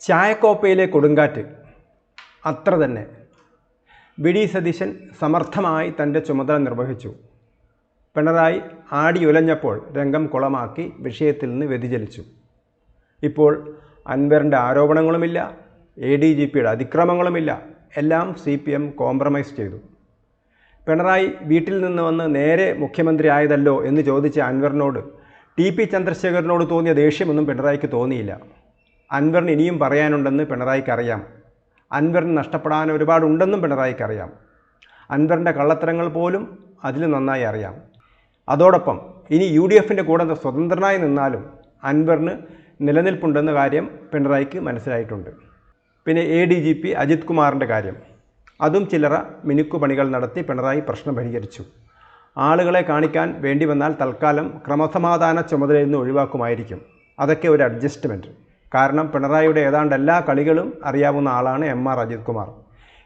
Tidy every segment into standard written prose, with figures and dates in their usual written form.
ചായക്കോപ്പയിലെ കൊടുങ്കാറ്റ് അത്ര തന്നെ. വി.ഡി. സതീശൻ സമർത്ഥമായി തൻ്റെ ചുമതല നിർവഹിച്ചു. പിണറായി ആടിയുലഞ്ഞപ്പോൾ രംഗം കുളമാക്കി വിഷയത്തിൽ നിന്ന് വ്യതിചലിച്ചു. ഇപ്പോൾ അൻവറിൻ്റെ ആരോപണങ്ങളുമില്ല, ADGPയുടെ അതിക്രമങ്ങളുമില്ല, എല്ലാം CPM കോംപ്രമൈസ് ചെയ്തു. പിണറായി വീട്ടിൽ നിന്ന് വന്ന് നേരെ മുഖ്യമന്ത്രി ആയതല്ലോ എന്ന് ചോദിച്ച അൻവറിനോട് TP ചന്ദ്രശേഖരനോട് തോന്നിയ ദേഷ്യമൊന്നും പിണറായിക്ക് തോന്നിയില്ല. അൻവറിന് ഇനിയും പറയാനുണ്ടെന്ന് പിണറായിക്കറിയാം. അൻവറിന് നഷ്ടപ്പെടാൻ ഒരുപാടുണ്ടെന്നും പിണറായിക്കറിയാം. അൻവറിൻ്റെ കള്ളത്തരങ്ങൾ പോലും അതിൽ നന്നായി അറിയാം. അതോടൊപ്പം ഇനി UDFൻ്റെ കൂടെ സ്വതന്ത്രനായി നിന്നാലും അൻവറിന് നിലനിൽപ്പുണ്ടെന്ന കാര്യം പിണറായിക്ക് മനസ്സിലായിട്ടുണ്ട്. പിന്നെ ADGP അജിത് കുമാറിൻ്റെ കാര്യം, അതും ചില്ലറ മിനുക്കുപണികൾ നടത്തി പിണറായി പ്രശ്നം പരിഹരിച്ചു. ആളുകളെ കാണിക്കാൻ വേണ്ടി വന്നാൽ തൽക്കാലം ക്രമസമാധാന ചുമതലയിൽ നിന്ന് ഒഴിവാക്കുമായിരിക്കും. അതൊക്കെ ഒരു അഡ്ജസ്റ്റ്മെൻറ്റ്. കാരണം പിണറായിയുടെ ഏതാണ്ട് എല്ലാ കളികളും അറിയാവുന്ന ആളാണ് MR അജിത് കുമാർ.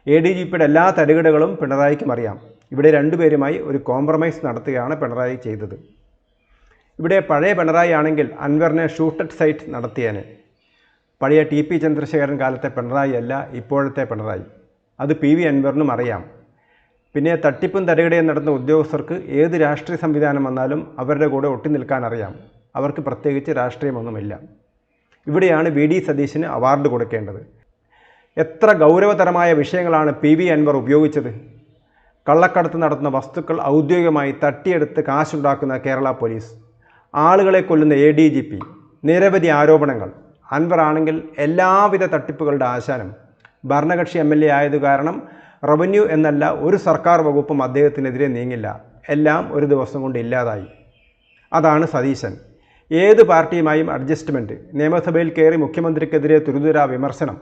ADGPയുടെ എല്ലാ തരികിടകളും പിണറായിക്കും അറിയാം. ഇവിടെ രണ്ടുപേരുമായി ഒരു കോംപ്രമൈസ് നടത്തുകയാണ് പിണറായി ചെയ്തത്. ഇവിടെ പഴയ പിണറായി ആണെങ്കിൽ അൻവറിനെ ഷൂട്ടഡ് സൈറ്റ് നടത്തിയേനെ. പഴയ TP ചന്ദ്രശേഖരൻ കാലത്തെ പിണറായി അല്ല ഇപ്പോഴത്തെ പിണറായി. അത് PV അൻവറിനും അറിയാം. പിന്നെ തട്ടിപ്പും തരികിടയും നടന്ന ഉദ്യോഗസ്ഥർക്ക് ഏത് രാഷ്ട്രീയ സംവിധാനം വന്നാലും അവരുടെ കൂടെ ഒട്ടി നിൽക്കാൻ അറിയാം. അവർക്ക് പ്രത്യേകിച്ച് രാഷ്ട്രീയമൊന്നുമില്ല. ഇവിടെയാണ് വി.ഡി. സതീശന് അവാർഡ് കൊടുക്കേണ്ടത്. എത്ര ഗൗരവതരമായ വിഷയങ്ങളാണ് PV അൻവർ ഉപയോഗിച്ചത്. കള്ളക്കടത്ത് നടത്തുന്ന വസ്തുക്കൾ ഔദ്യോഗികമായി തട്ടിയെടുത്ത് കാശുണ്ടാക്കുന്ന കേരള പോലീസ്, ആളുകളെ കൊല്ലുന്ന ADGP, നിരവധി ആരോപണങ്ങൾ. അൻവർ ആണെങ്കിൽ എല്ലാവിധ തട്ടിപ്പുകളുടെ ആശാനം. ഭരണകക്ഷി MLA ആയത് കാരണം റവന്യൂ എന്നല്ല ഒരു സർക്കാർ വകുപ്പും അദ്ദേഹത്തിനെതിരെ നീങ്ങില്ല. എല്ലാം ഒരു ദിവസം കൊണ്ട് ഇല്ലാതായി. അതാണ് സതീശൻ. ഏത് പാർട്ടിയുമായും അഡ്ജസ്റ്റ്മെൻറ്റ്. നിയമസഭയിൽ കയറി മുഖ്യമന്ത്രിക്കെതിരെ തുരുതുരാ വിമർശനം.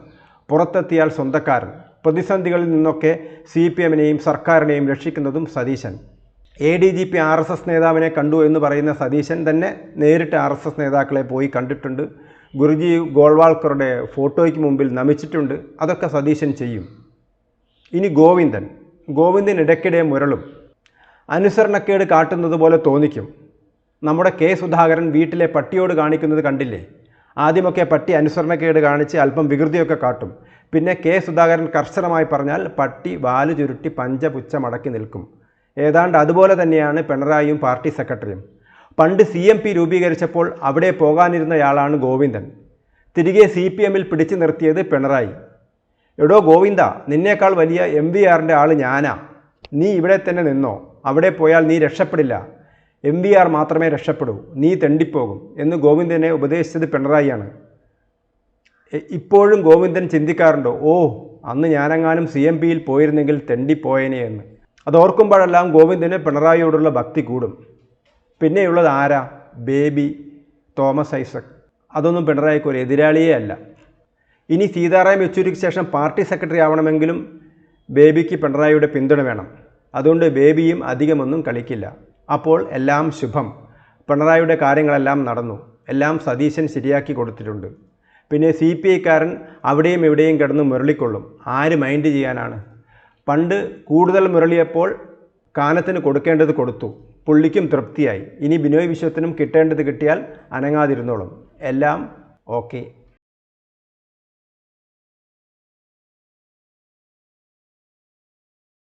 പുറത്തെത്തിയാൽ സ്വന്തക്കാരൻ. പ്രതിസന്ധികളിൽ നിന്നൊക്കെ CPMനെയും സർക്കാരിനെയും രക്ഷിക്കുന്നതും സതീശൻ. ADGP RSS നേതാവിനെ കണ്ടു എന്ന് പറയുന്ന സതീശൻ തന്നെ നേരിട്ട് RSS നേതാക്കളെ പോയി കണ്ടിട്ടുണ്ട്. ഗുരുജി ഗോൾവാൾക്കറുടെ ഫോട്ടോയ്ക്ക് മുമ്പിൽ നമിച്ചിട്ടുണ്ട്. അതൊക്കെ സതീശൻ ചെയ്യും. ഇനി ഗോവിന്ദൻ ഇടയ്ക്കിടെ മുരളും. അനുസരണക്കേട് കാട്ടുന്നത് പോലെ തോന്നിക്കും. നമ്മുടെ K. സുധാകരൻ വീട്ടിലെ പട്ടിയോട് കാണിക്കുന്നത് കണ്ടില്ലേ? ആദ്യമൊക്കെ പട്ടി അനുസരണക്കേട് കാണിച്ച് അല്പം വികൃതിയൊക്കെ കാട്ടും. പിന്നെ K. സുധാകരൻ കർശനമായി പറഞ്ഞാൽ പട്ടി വാല് ചുരുട്ടി പഞ്ചപുച്ച മടക്കി നിൽക്കും. ഏതാണ്ട് അതുപോലെ തന്നെയാണ് പിണറായിയും പാർട്ടി സെക്രട്ടറിയും. പണ്ട് CMP രൂപീകരിച്ചപ്പോൾ അവിടെ പോകാനിരുന്നയാളാണ് ഗോവിന്ദൻ. തിരികെ CPMൽ പിടിച്ചു നിർത്തിയത് പിണറായി. എടോ ഗോവിന്ദ, നിന്നേക്കാൾ വലിയ MVRൻ്റെ ആൾ ഞാനാ. നീ ഇവിടെ തന്നെ നിന്നോ. അവിടെ പോയാൽ നീ രക്ഷപ്പെടില്ല. MVR മാത്രമേ രക്ഷപ്പെടൂ. നീ തെണ്ടിപ്പോകും എന്ന് ഗോവിന്ദനെ ഉപദേശിച്ചത് പിണറായിയാണ്. ഇപ്പോഴും ഗോവിന്ദൻ ചിന്തിക്കാറുണ്ടോ, ഓ അന്ന് ഞാനെങ്ങാനും CMPയിൽ പോയിരുന്നെങ്കിൽ തെണ്ടിപ്പോയേനെ എന്ന്? അതോർക്കുമ്പോഴെല്ലാം ഗോവിന്ദന് പിണറായിയോടുള്ള ഭക്തി കൂടും. പിന്നെയുള്ളത് ആരാ? Baby, Thomas Isaac. അതൊന്നും പിണറായിക്ക് ഒരു എതിരാളിയേ അല്ല. ഇനി സീതാറാം യെച്ചൂരിക്ക് ശേഷം പാർട്ടി സെക്രട്ടറി ആവണമെങ്കിലും ബേബിക്ക് പിണറായിയുടെ പിന്തുണ വേണം. അതുകൊണ്ട് ബേബിയും അധികമൊന്നും കളിക്കില്ല. അപ്പോൾ എല്ലാം ശുഭം. പിണറായിയുടെ കാര്യങ്ങളെല്ലാം നടന്നു. എല്ലാം സതീശൻ ശരിയാക്കി കൊടുത്തിട്ടുണ്ട്. പിന്നെ CPIക്കാരൻ അവിടെയും ഇവിടെയും കിടന്ന് മുരളിക്കൊള്ളും. ആര് മൈൻഡ് ചെയ്യാനാണ്? പണ്ട് കൂടുതൽ മുരളിയപ്പോൾ കാനത്തിന് കൊടുക്കേണ്ടത് കൊടുത്തു. പുള്ളിക്കും തൃപ്തിയായി. ഇനി ബിനോയ് വിശ്വത്തിനും കിട്ടേണ്ടത് കിട്ടിയാൽ അനങ്ങാതിരുന്നോളും. എല്ലാം ഓക്കെ.